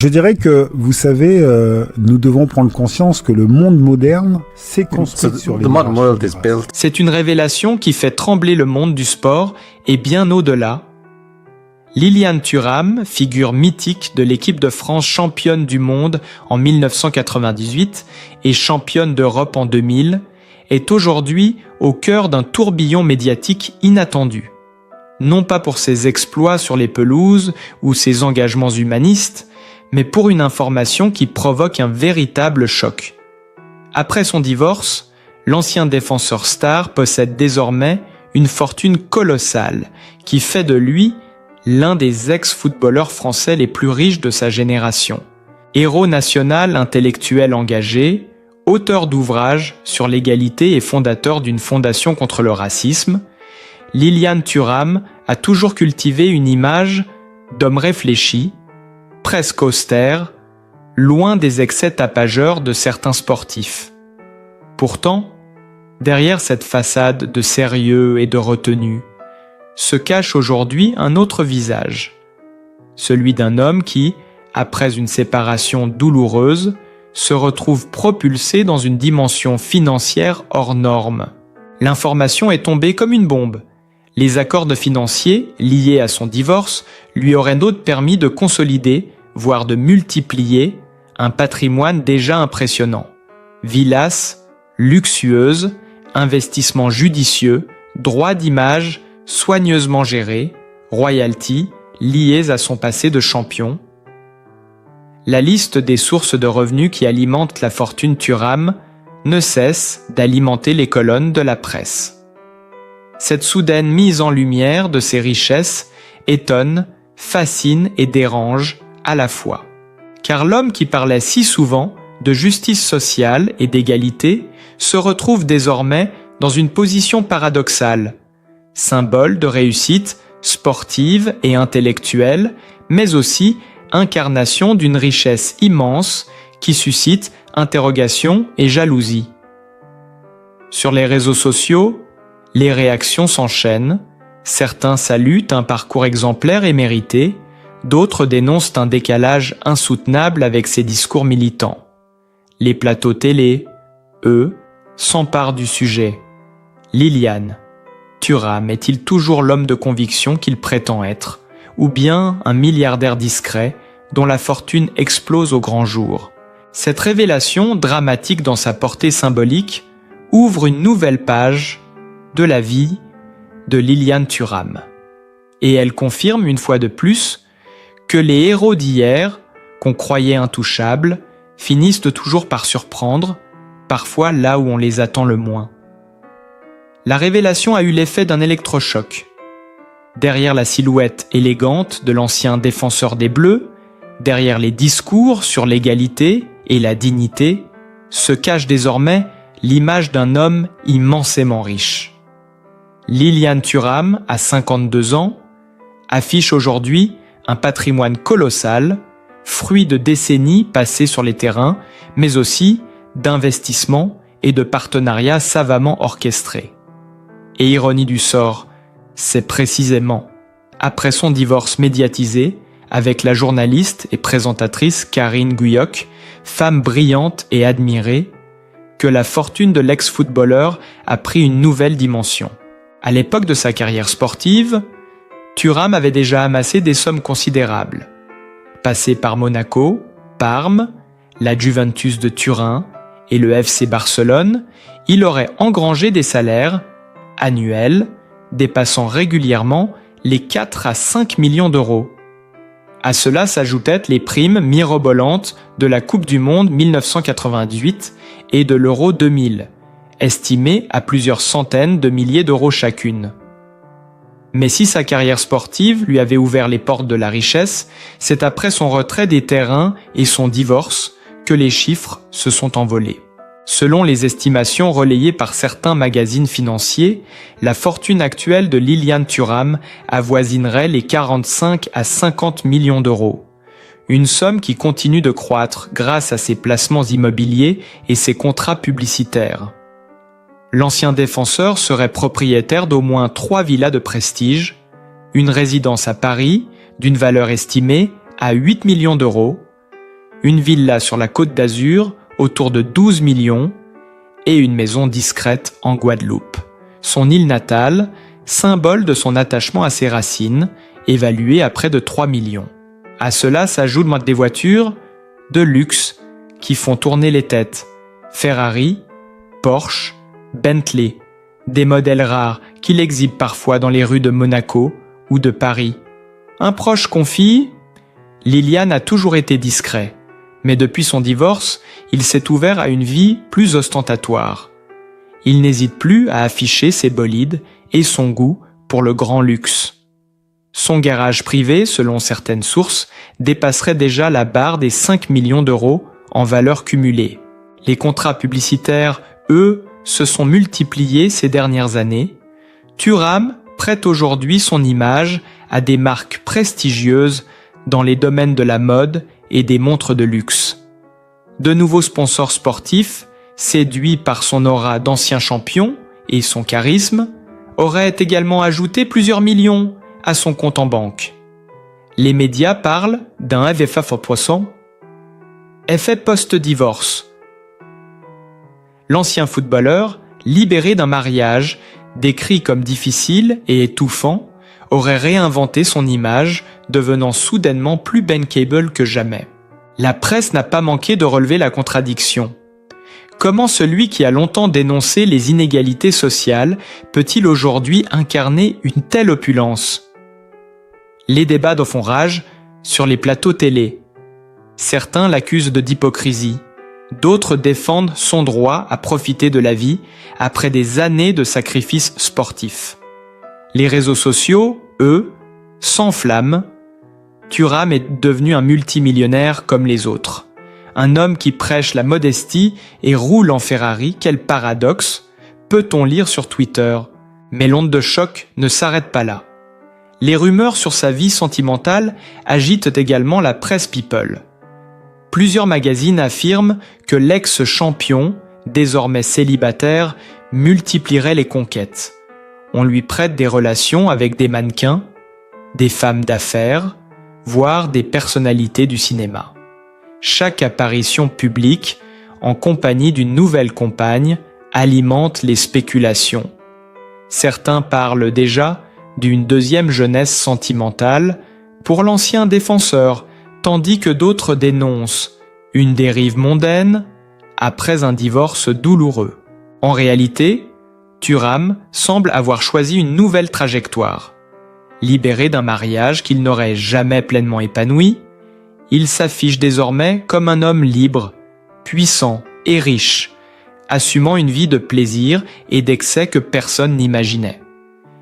Je dirais que, vous savez, nous devons prendre conscience que le monde moderne s'est construit sur les hiérarchies. C'est une révélation qui fait trembler le monde du sport et bien au-delà. Liliane Thuram, figure mythique de l'équipe de France championne du monde en 1998 et championne d'Europe en 2000, est aujourd'hui au cœur d'un tourbillon médiatique inattendu. Non pas pour ses exploits sur les pelouses ou ses engagements humanistes, mais pour une information qui provoque un véritable choc. Après son divorce, l'ancien défenseur star possède désormais une fortune colossale qui fait de lui l'un des ex-footballeurs français les plus riches de sa génération. Héros national intellectuel engagé, auteur d'ouvrages sur l'égalité et fondateur d'une fondation contre le racisme, Liliane Thuram a toujours cultivé une image d'homme réfléchi, presque austère, loin des excès tapageurs de certains sportifs. Pourtant, derrière cette façade de sérieux et de retenue, se cache aujourd'hui un autre visage, celui d'un homme qui, après une séparation douloureuse, se retrouve propulsé dans une dimension financière hors norme. L'information est tombée comme une bombe. Les accords financiers liés à son divorce lui auraient donc permis de consolider, voire de multiplier, un patrimoine déjà impressionnant. Villas, luxueuses, investissements judicieux, droits d'image, soigneusement gérés, royalties, liées à son passé de champion. La liste des sources de revenus qui alimentent la fortune Thuram ne cesse d'alimenter les colonnes de la presse. Cette soudaine mise en lumière de ses richesses étonne, fascine et dérange à la fois. Car l'homme qui parlait si souvent de justice sociale et d'égalité se retrouve désormais dans une position paradoxale, symbole de réussite sportive et intellectuelle, mais aussi incarnation d'une richesse immense qui suscite interrogation et jalousie. Sur les réseaux sociaux, les réactions s'enchaînent, certains saluent un parcours exemplaire et mérité, d'autres dénoncent un décalage insoutenable avec ses discours militants. Les plateaux télé, eux, s'emparent du sujet. Liliane Thuram est-il toujours l'homme de conviction qu'il prétend être, ou bien un milliardaire discret dont la fortune explose au grand jour? Cette révélation, dramatique dans sa portée symbolique, ouvre une nouvelle page de la vie de Liliane Thuram. Et elle confirme une fois de plus que les héros d'hier, qu'on croyait intouchables, finissent toujours par surprendre, parfois là où on les attend le moins. La révélation a eu l'effet d'un électrochoc. Derrière la silhouette élégante de l'ancien défenseur des Bleus, derrière les discours sur l'égalité et la dignité, se cache désormais l'image d'un homme immensément riche. Liliane Thuram, à 52 ans, affiche aujourd'hui un patrimoine colossal, fruit de décennies passées sur les terrains, mais aussi d'investissements et de partenariats savamment orchestrés. Et ironie du sort, c'est précisément après son divorce médiatisé avec la journaliste et présentatrice Karine Guyot, femme brillante et admirée, que la fortune de l'ex-footballeur a pris une nouvelle dimension. À l'époque de sa carrière sportive, Thuram avait déjà amassé des sommes considérables. Passé par Monaco, Parme, la Juventus de Turin et le FC Barcelone, il aurait engrangé des salaires annuels dépassant régulièrement les 4 à 5 millions d'euros. À cela s'ajoutaient les primes mirobolantes de la Coupe du Monde 1998 et de l'Euro 2000, estimées à plusieurs centaines de milliers d'euros chacune. Mais si sa carrière sportive lui avait ouvert les portes de la richesse, c'est après son retrait des terrains et son divorce que les chiffres se sont envolés. Selon les estimations relayées par certains magazines financiers, la fortune actuelle de Liliane Thuram avoisinerait les 45 à 50 millions d'euros. Une somme qui continue de croître grâce à ses placements immobiliers et ses contrats publicitaires. L'ancien défenseur serait propriétaire d'au moins 3 villas de prestige, une résidence à Paris d'une valeur estimée à 8 millions d'euros, une villa sur la Côte d'Azur autour de 12 millions et une maison discrète en Guadeloupe, son île natale, symbole de son attachement à ses racines, évalué à près de 3 millions. À cela s'ajoutent des voitures de luxe qui font tourner les têtes. Ferrari, Porsche, Bentley, des modèles rares qu'il exhibe parfois dans les rues de Monaco ou de Paris. Un proche confie « Liliane a toujours été discret, mais depuis son divorce, il s'est ouvert à une vie plus ostentatoire. Il n'hésite plus à afficher ses bolides et son goût pour le grand luxe. Son garage privé, selon certaines sources, dépasserait déjà la barre des 5 millions d'euros en valeur cumulée. Les contrats publicitaires, eux, se sont multipliés ces dernières années. Thuram prête aujourd'hui son image à des marques prestigieuses dans les domaines de la mode et des montres de luxe. De nouveaux sponsors sportifs, séduits par son aura d'ancien champion et son charisme, auraient également ajouté plusieurs millions à son compte en banque. Les médias parlent d'un FFA for poisson, effet post-divorce. L'ancien footballeur, libéré d'un mariage, décrit comme difficile et étouffant, aurait réinventé son image, devenant soudainement plus bankable que jamais. La presse n'a pas manqué de relever la contradiction. Comment celui qui a longtemps dénoncé les inégalités sociales peut-il aujourd'hui incarner une telle opulence ? Les débats font rage sur les plateaux télé. Certains l'accusent d'hypocrisie. D'autres défendent son droit à profiter de la vie après des années de sacrifices sportifs. Les réseaux sociaux, eux, s'enflamment. Thuram est devenu un multimillionnaire comme les autres. Un homme qui prêche la modestie et roule en Ferrari, quel paradoxe, peut-on lire sur Twitter. Mais l'onde de choc ne s'arrête pas là. Les rumeurs sur sa vie sentimentale agitent également la presse people. Plusieurs magazines affirment que l'ex-champion, désormais célibataire, multiplierait les conquêtes. On lui prête des relations avec des mannequins, des femmes d'affaires, voire des personnalités du cinéma. Chaque apparition publique, en compagnie d'une nouvelle compagne, alimente les spéculations. Certains parlent déjà d'une deuxième jeunesse sentimentale pour l'ancien défenseur, tandis que d'autres dénoncent une dérive mondaine après un divorce douloureux. En réalité, Thuram semble avoir choisi une nouvelle trajectoire. Libéré d'un mariage qu'il n'aurait jamais pleinement épanoui, il s'affiche désormais comme un homme libre, puissant et riche, assumant une vie de plaisir et d'excès que personne n'imaginait.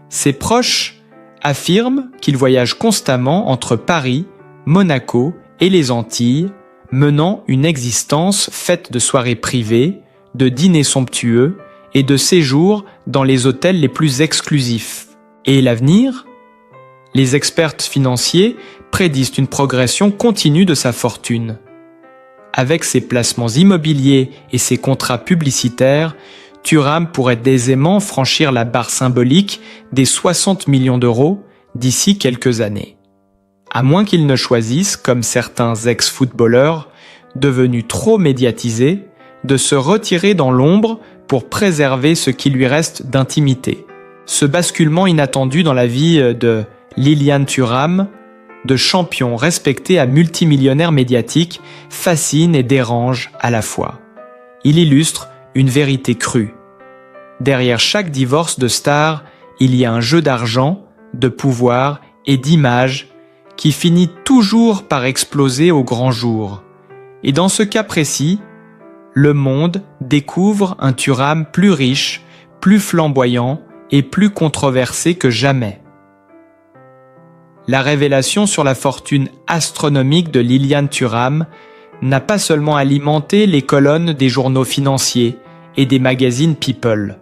Ses proches affirment qu'il voyage constamment entre Paris, Monaco et les Antilles, menant une existence faite de soirées privées, de dîners somptueux et de séjours dans les hôtels les plus exclusifs. Et l'avenir ? Les experts financiers prédisent une progression continue de sa fortune. Avec ses placements immobiliers et ses contrats publicitaires, Thuram pourrait aisément franchir la barre symbolique des 60 millions d'euros d'ici quelques années. À moins qu'il ne choisisse, comme certains ex-footballeurs, devenus trop médiatisés, de se retirer dans l'ombre pour préserver ce qui lui reste d'intimité. Ce basculement inattendu dans la vie de Liliane Thuram, de champion respecté à multimillionnaire médiatique, fascine et dérange à la fois. Il illustre une vérité crue. Derrière chaque divorce de star, il y a un jeu d'argent, de pouvoir et d'image qui finit toujours par exploser au grand jour. Et dans ce cas précis, le monde découvre un Thuram plus riche, plus flamboyant et plus controversé que jamais. La révélation sur la fortune astronomique de Liliane Thuram n'a pas seulement alimenté les colonnes des journaux financiers et des magazines People.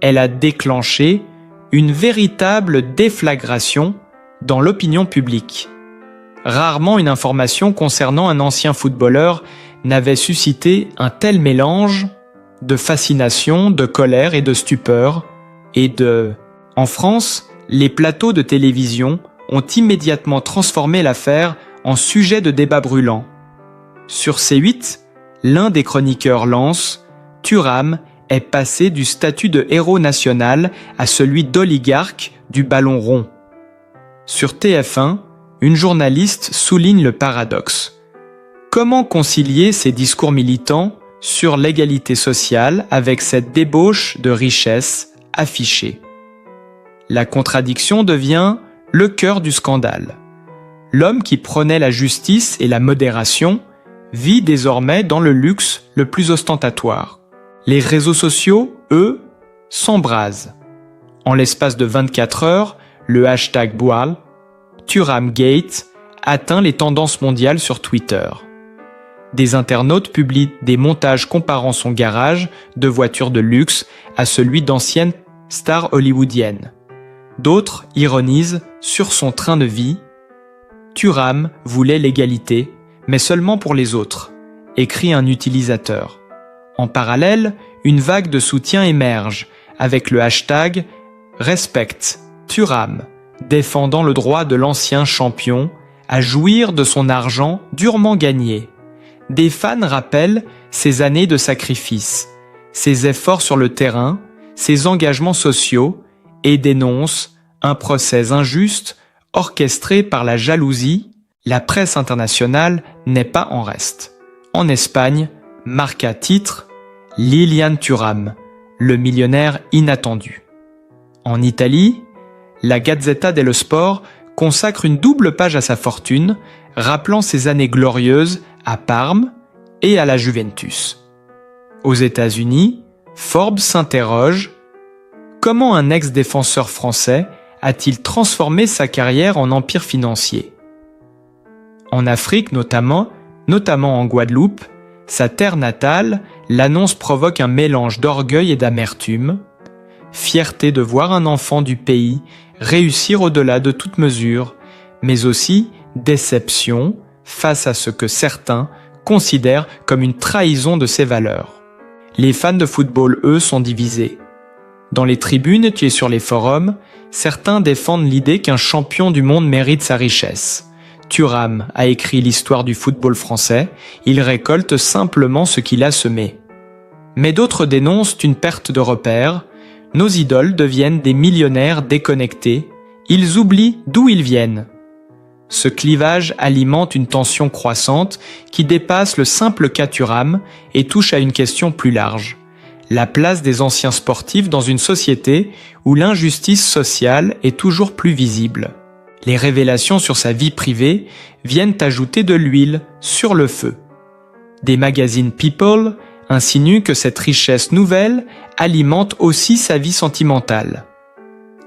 Elle a déclenché une véritable déflagration dans l'opinion publique. Rarement une information concernant un ancien footballeur n'avait suscité un tel mélange de fascination, de colère et de stupeur, En France, les plateaux de télévision ont immédiatement transformé l'affaire en sujet de débat brûlant. Sur C8, l'un des chroniqueurs lance « Thuram est passé du statut de héros national à celui d'oligarque du ballon rond ». Sur TF1, une journaliste souligne le paradoxe. Comment concilier ces discours militants sur l'égalité sociale avec cette débauche de richesse affichée? La contradiction devient le cœur du scandale. L'homme qui prônait la justice et la modération vit désormais dans le luxe le plus ostentatoire. Les réseaux sociaux, eux, s'embrasent. En l'espace de 24 heures, le hashtag Boal, Thuramgate, atteint les tendances mondiales sur Twitter. Des internautes publient des montages comparant son garage de voitures de luxe à celui d'anciennes stars hollywoodiennes. D'autres ironisent sur son train de vie. Thuram voulait l'égalité, mais seulement pour les autres, écrit un utilisateur. En parallèle, une vague de soutien émerge avec le hashtag Respect Thuram, défendant le droit de l'ancien champion à jouir de son argent durement gagné. Des fans rappellent ses années de sacrifice, ses efforts sur le terrain, ses engagements sociaux et dénoncent un procès injuste orchestré par la jalousie. La presse internationale n'est pas en reste. En Espagne, Marca titre « Lilian Thuram, le millionnaire inattendu ». En Italie, la Gazzetta dello Sport consacre une double page à sa fortune, rappelant ses années glorieuses à Parme et à la Juventus. Aux États-Unis, Forbes s'interroge « Comment un ex-défenseur français a-t-il transformé sa carrière en empire financier ?» En Afrique notamment en Guadeloupe, sa terre natale, l'annonce provoque un mélange d'orgueil et d'amertume. Fierté de voir un enfant du pays réussir au-delà de toute mesure, mais aussi déception face à ce que certains considèrent comme une trahison de ses valeurs. Les fans de football, eux, sont divisés. Dans les tribunes et sur les forums, certains défendent l'idée qu'un champion du monde mérite sa richesse. Thuram a écrit l'histoire du football français, il récolte simplement ce qu'il a semé. Mais d'autres dénoncent une perte de repères, nos idoles deviennent des millionnaires déconnectés, ils oublient d'où ils viennent. Ce clivage alimente une tension croissante qui dépasse le simple cas Thuram et touche à une question plus large. La place des anciens sportifs dans une société où l'injustice sociale est toujours plus visible. Les révélations sur sa vie privée viennent ajouter de l'huile sur le feu. Des magazines People insinuent que cette richesse nouvelle alimente aussi sa vie sentimentale.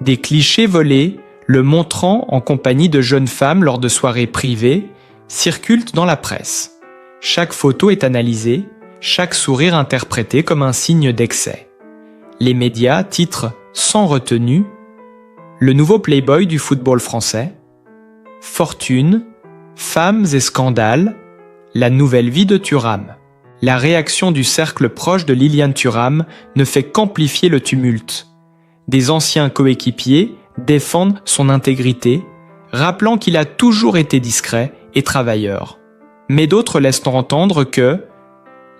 Des clichés volés, le montrant en compagnie de jeunes femmes lors de soirées privées, circulent dans la presse. Chaque photo est analysée, chaque sourire interprété comme un signe d'excès. Les médias titrent sans retenue le nouveau Playboy du football français, Fortune, Femmes et scandales, la nouvelle vie de Thuram. La réaction du cercle proche de Lilian Thuram ne fait qu'amplifier le tumulte. Des anciens coéquipiers défendent son intégrité, rappelant qu'il a toujours été discret et travailleur. Mais d'autres laissent entendre que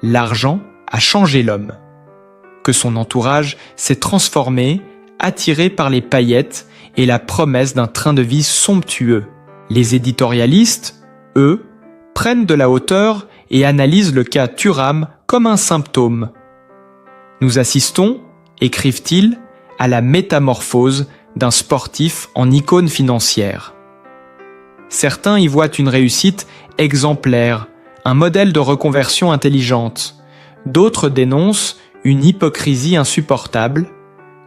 l'argent a changé l'homme, que son entourage s'est transformé, attiré par les paillettes et la promesse d'un train de vie somptueux. Les éditorialistes, eux, prennent de la hauteur et analysent le cas Thuram comme un symptôme. Nous assistons, écrivent-ils, à la métamorphose d'un sportif en icône financière. Certains y voient une réussite exemplaire, un modèle de reconversion intelligente. D'autres dénoncent une hypocrisie insupportable.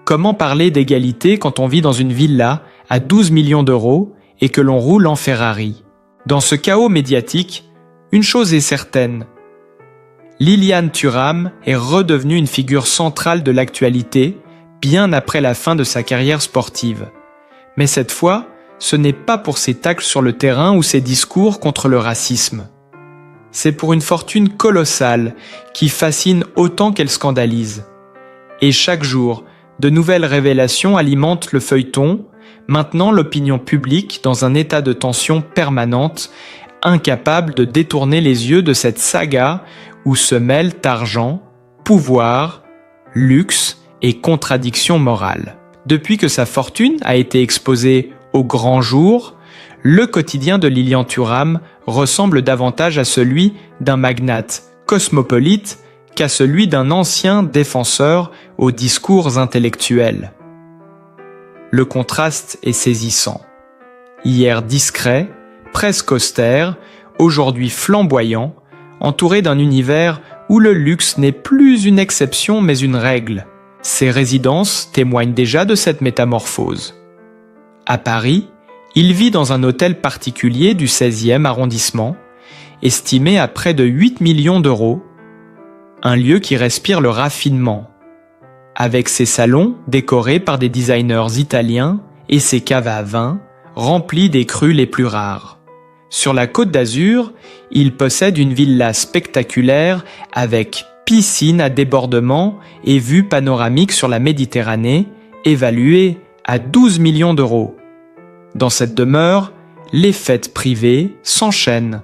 Comment parler d'égalité quand on vit dans une villa à 12 millions d'euros et que l'on roule en Ferrari? Dans ce chaos médiatique, une chose est certaine. Lilian Thuram est redevenu une figure centrale de l'actualité bien après la fin de sa carrière sportive. Mais cette fois, ce n'est pas pour ses tacles sur le terrain ou ses discours contre le racisme. C'est pour une fortune colossale qui fascine autant qu'elle scandalise. Et chaque jour, de nouvelles révélations alimentent le feuilleton, maintenant l'opinion publique dans un état de tension permanente, incapable de détourner les yeux de cette saga où se mêlent argent, pouvoir, luxe et contradiction morale. Depuis que sa fortune a été exposée au grand jour, le quotidien de Lilian Thuram ressemble davantage à celui d'un magnate cosmopolite qu'à celui d'un ancien défenseur aux discours intellectuels. Le contraste est saisissant. Hier discret, presque austère, aujourd'hui flamboyant, entouré d'un univers où le luxe n'est plus une exception mais une règle. Ses résidences témoignent déjà de cette métamorphose. À Paris, il vit dans un hôtel particulier du 16e arrondissement, estimé à près de 8 millions d'euros, un lieu qui respire le raffinement, avec ses salons décorés par des designers italiens et ses caves à vin remplies des crus les plus rares. Sur la Côte d'Azur, il possède une villa spectaculaire avec piscine à débordement et vue panoramique sur la Méditerranée, évaluée à 12 millions d'euros. Dans cette demeure, les fêtes privées s'enchaînent.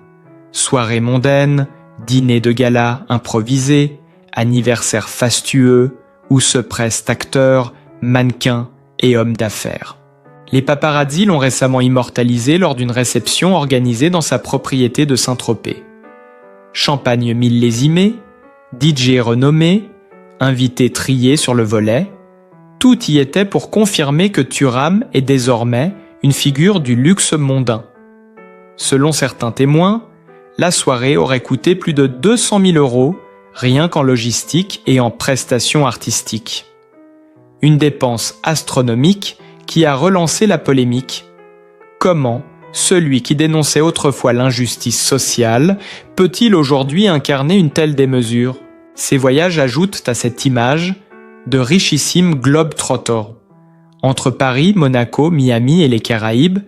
Soirées mondaines, dîners de gala improvisés, anniversaires fastueux, où se pressent acteurs, mannequins et hommes d'affaires. Les paparazzi l'ont récemment immortalisé lors d'une réception organisée dans sa propriété de Saint-Tropez. Champagne millésimé, DJ renommé, invités triés sur le volet, tout y était pour confirmer que Thuram est désormais une figure du luxe mondain. Selon certains témoins, la soirée aurait coûté plus de 200 000 euros, rien qu'en logistique et en prestations artistiques. Une dépense astronomique qui a relancé la polémique. Comment celui qui dénonçait autrefois l'injustice sociale peut-il aujourd'hui incarner une telle démesure ? Ces voyages ajoutent à cette image de richissime globe-trotter. Entre Paris, Monaco, Miami et les Caraïbes,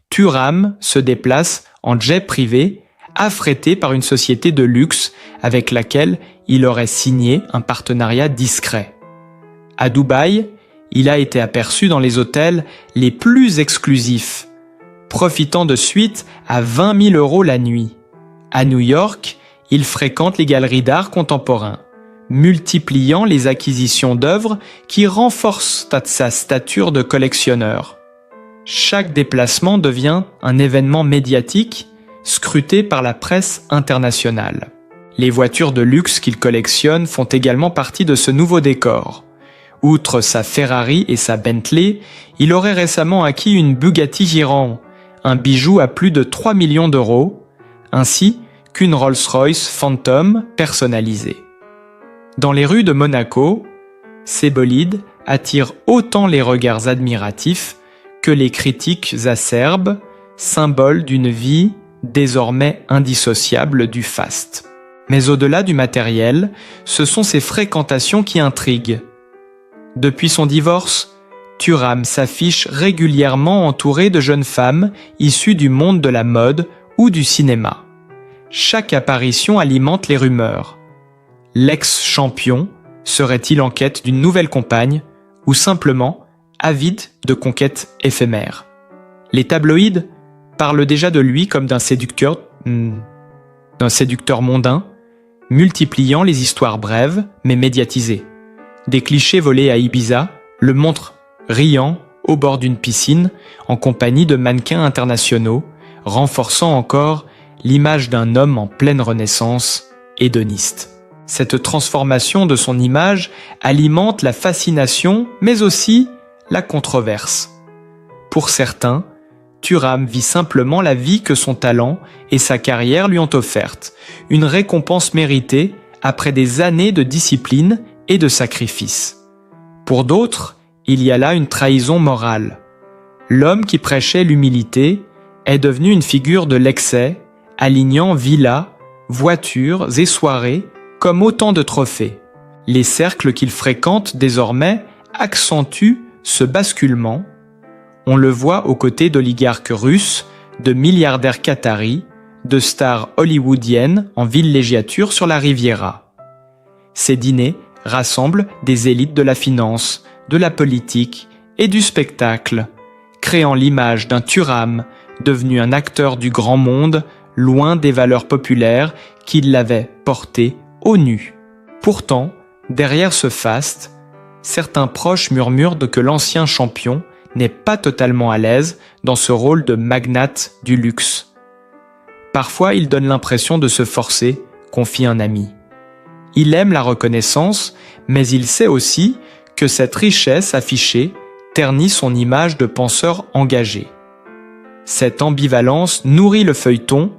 Thuram se déplace en jet privé, affrété par une société de luxe avec laquelle il aurait signé un partenariat discret. À Dubaï, il a été aperçu dans les hôtels les plus exclusifs, profitant de suites à 20 000 euros la nuit. À New York, il fréquente les galeries d'art contemporain, multipliant les acquisitions d'œuvres qui renforcent sa stature de collectionneur. Chaque déplacement devient un événement médiatique, scruté par la presse internationale. Les voitures de luxe qu'il collectionne font également partie de ce nouveau décor. Outre sa Ferrari et sa Bentley, il aurait récemment acquis une Bugatti Chiron, un bijou à plus de 3 millions d'euros, ainsi qu'une Rolls-Royce Phantom personnalisée. Dans les rues de Monaco, ces bolides attirent autant les regards admiratifs que les critiques acerbes, symbole d'une vie désormais indissociable du faste. Mais au-delà du matériel, ce sont ses fréquentations qui intriguent. Depuis son divorce, Thuram s'affiche régulièrement entouré de jeunes femmes issues du monde de la mode ou du cinéma. Chaque apparition alimente les rumeurs. L'ex-champion serait-il en quête d'une nouvelle compagne ou simplement avide de conquêtes éphémères? Les tabloïds parlent déjà de lui comme d'un séducteur mondain, multipliant les histoires brèves mais médiatisées. Des clichés volés à Ibiza le montrent riant au bord d'une piscine en compagnie de mannequins internationaux, renforçant encore l'image d'un homme en pleine renaissance, hédoniste. Cette transformation de son image alimente la fascination mais aussi la controverse. Pour certains, Thuram vit simplement la vie que son talent et sa carrière lui ont offerte, une récompense méritée après des années de discipline et de sacrifice. Pour d'autres, il y a là une trahison morale. L'homme qui prêchait l'humilité est devenu une figure de l'excès, alignant villas, voitures et soirées comme autant de trophées. Les cercles qu'il fréquente désormais accentuent ce basculement. On le voit aux côtés d'oligarques russes, de milliardaires qataris, de stars hollywoodiennes en villégiature sur la Riviera. Ces dîners rassemblent des élites de la finance, de la politique et du spectacle, créant l'image d'un Thuram devenu un acteur du grand monde loin des valeurs populaires qui l'avaient porté au nu. Pourtant, derrière ce faste, certains proches murmurent que l'ancien champion n'est pas totalement à l'aise dans ce rôle de magnate du luxe. Parfois, il donne l'impression de se forcer, confie un ami. Il aime la reconnaissance, mais il sait aussi que cette richesse affichée ternit son image de penseur engagé. Cette ambivalence nourrit le feuilleton.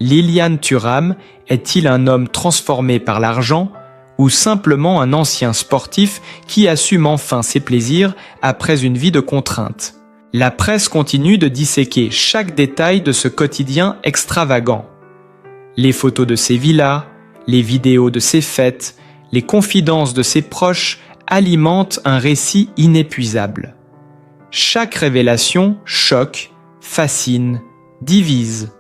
Lilian Thuram est-il un homme transformé par l'argent ou simplement un ancien sportif qui assume enfin ses plaisirs après une vie de contrainte? La presse continue de disséquer chaque détail de ce quotidien extravagant. Les photos de ses villas, les vidéos de ses fêtes, les confidences de ses proches alimentent un récit inépuisable. Chaque révélation choque, fascine, divise.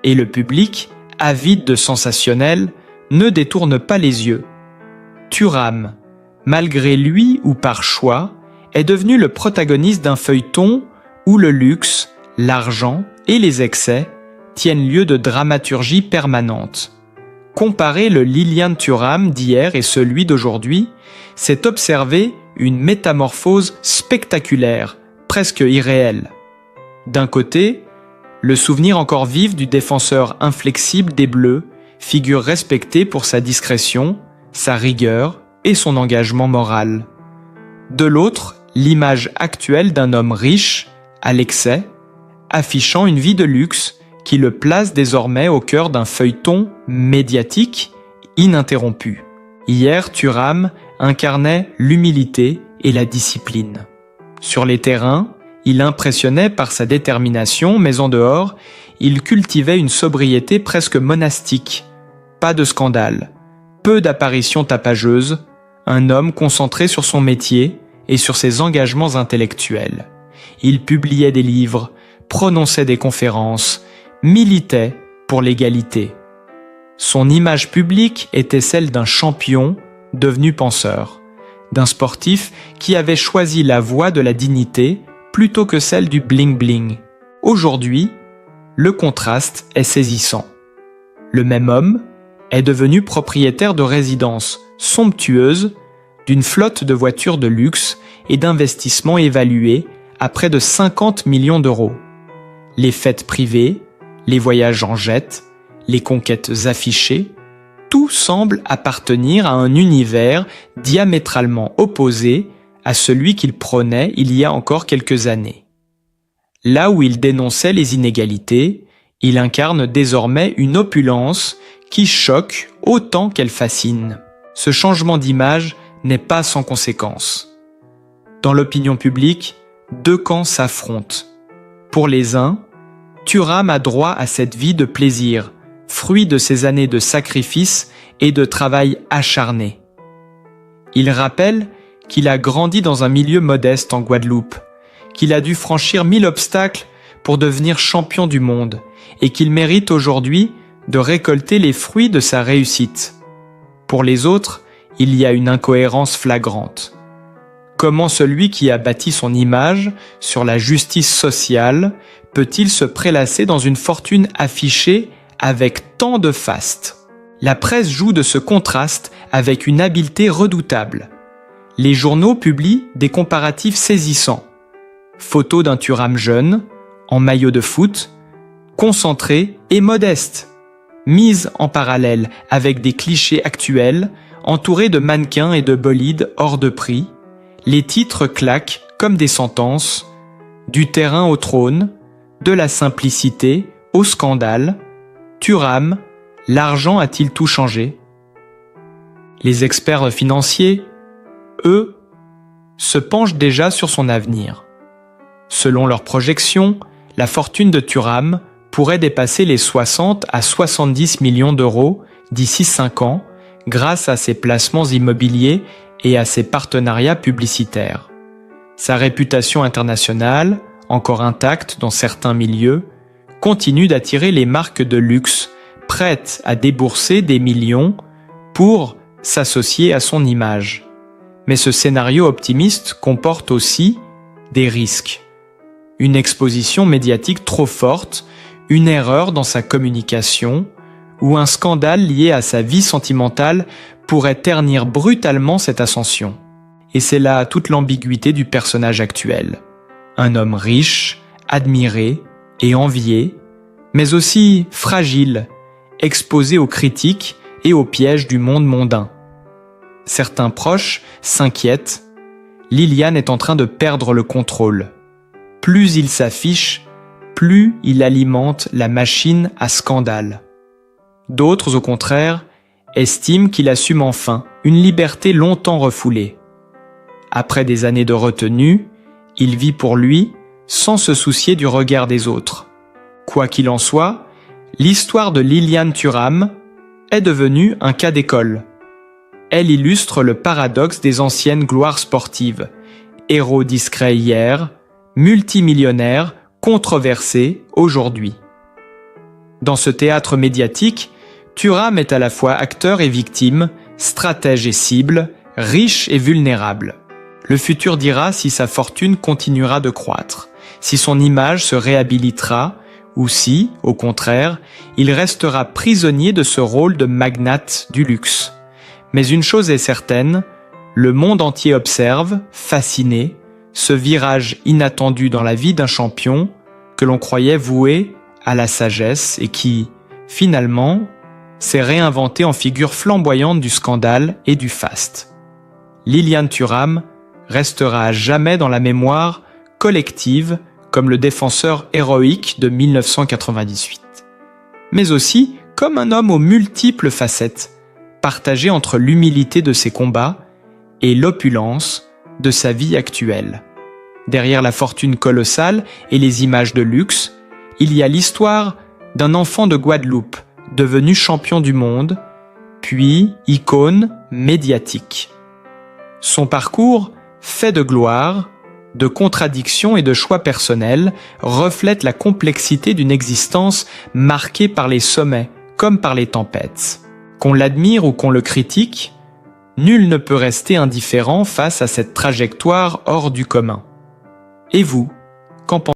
Et le public, avide de sensationnel, ne détourne pas les yeux. Thuram, malgré lui ou par choix, est devenu le protagoniste d'un feuilleton où le luxe, l'argent et les excès tiennent lieu de dramaturgie permanente. Comparer le Lilian Thuram d'hier et celui d'aujourd'hui, c'est observer une métamorphose spectaculaire, presque irréelle. D'un côté, le souvenir encore vif du défenseur inflexible des Bleus, figure respectée pour sa discrétion, sa rigueur et son engagement moral. De l'autre, l'image actuelle d'un homme riche, à l'excès, affichant une vie de luxe qui le place désormais au cœur d'un feuilleton médiatique ininterrompu. Hier, Thuram incarnait l'humilité et la discipline. Sur les terrains, il impressionnait par sa détermination, mais en dehors, il cultivait une sobriété presque monastique. Pas de scandale, peu d'apparitions tapageuses, un homme concentré sur son métier et sur ses engagements intellectuels. Il publiait des livres, prononçait des conférences, militait pour l'égalité. Son image publique était celle d'un champion devenu penseur, d'un sportif qui avait choisi la voie de la dignité plutôt que celle du bling-bling. Aujourd'hui, le contraste est saisissant. Le même homme est devenu propriétaire de résidences somptueuses, d'une flotte de voitures de luxe et d'investissements évalués à près de 50 millions d'euros. Les fêtes privées, les voyages en jet, les conquêtes affichées, tout semble appartenir à un univers diamétralement opposé à celui qu'il prônait il y a encore quelques années. Là où il dénonçait les inégalités, il incarne désormais une opulence qui choque autant qu'elle fascine. Ce changement d'image n'est pas sans conséquences. Dans l'opinion publique, deux camps s'affrontent. Pour les uns, Thuram a droit à cette vie de plaisir, fruit de ses années de sacrifice et de travail acharné. Il rappelle qu'il a grandi dans un milieu modeste en Guadeloupe, qu'il a dû franchir 1000 obstacles pour devenir champion du monde et qu'il mérite aujourd'hui de récolter les fruits de sa réussite. Pour les autres, il y a une incohérence flagrante. Comment celui qui a bâti son image sur la justice sociale peut-il se prélasser dans une fortune affichée avec tant de faste? La presse joue de ce contraste avec une habileté redoutable. Les journaux publient des comparatifs saisissants. Photos d'un Thuram jeune, en maillot de foot, concentré et modeste, mise en parallèle avec des clichés actuels, entourés de mannequins et de bolides hors de prix. Les titres claquent comme des sentences, du terrain au trône, de la simplicité au scandale. Thuram, l'argent a-t-il tout changé? Les experts financiers, eux, se penchent déjà sur son avenir. Selon leurs projections, la fortune de Thuram pourrait dépasser les 60 à 70 millions d'euros d'ici 5 ans grâce à ses placements immobiliers et à ses partenariats publicitaires. Sa réputation internationale, encore intacte dans certains milieux, continue d'attirer les marques de luxe prêtes à débourser des millions pour s'associer à son image. Mais ce scénario optimiste comporte aussi des risques. Une exposition médiatique trop forte, une erreur dans sa communication ou un scandale lié à sa vie sentimentale pourrait ternir brutalement cette ascension. Et c'est là toute l'ambiguïté du personnage actuel. Un homme riche, admiré et envié, mais aussi fragile, exposé aux critiques et aux pièges du monde mondain. Certains proches s'inquiètent. Liliane est en train de perdre le contrôle. Plus il s'affiche, plus il alimente la machine à scandale. D'autres, au contraire, estiment qu'il assume enfin une liberté longtemps refoulée. Après des années de retenue, il vit pour lui sans se soucier du regard des autres. Quoi qu'il en soit, l'histoire de Liliane Thuram est devenue un cas d'école. Elle illustre le paradoxe des anciennes gloires sportives. Héros discret hier, multimillionnaire, controversé aujourd'hui. Dans ce théâtre médiatique, Thuram est à la fois acteur et victime, stratège et cible, riche et vulnérable. Le futur dira si sa fortune continuera de croître, si son image se réhabilitera, ou si, au contraire, il restera prisonnier de ce rôle de magnate du luxe. Mais une chose est certaine, le monde entier observe, fasciné, ce virage inattendu dans la vie d'un champion que l'on croyait voué à la sagesse et qui, finalement, s'est réinventé en figure flamboyante du scandale et du faste. Liliane Thuram restera à jamais dans la mémoire collective comme le défenseur héroïque de 1998. Mais aussi comme un homme aux multiples facettes, partagé entre l'humilité de ses combats et l'opulence de sa vie actuelle. Derrière la fortune colossale et les images de luxe, il y a l'histoire d'un enfant de Guadeloupe, devenu champion du monde, puis icône médiatique. Son parcours, fait de gloire, de contradictions et de choix personnels, reflète la complexité d'une existence marquée par les sommets comme par les tempêtes. Qu'on l'admire ou qu'on le critique, nul ne peut rester indifférent face à cette trajectoire hors du commun. Et vous, qu'en pensez-vous ?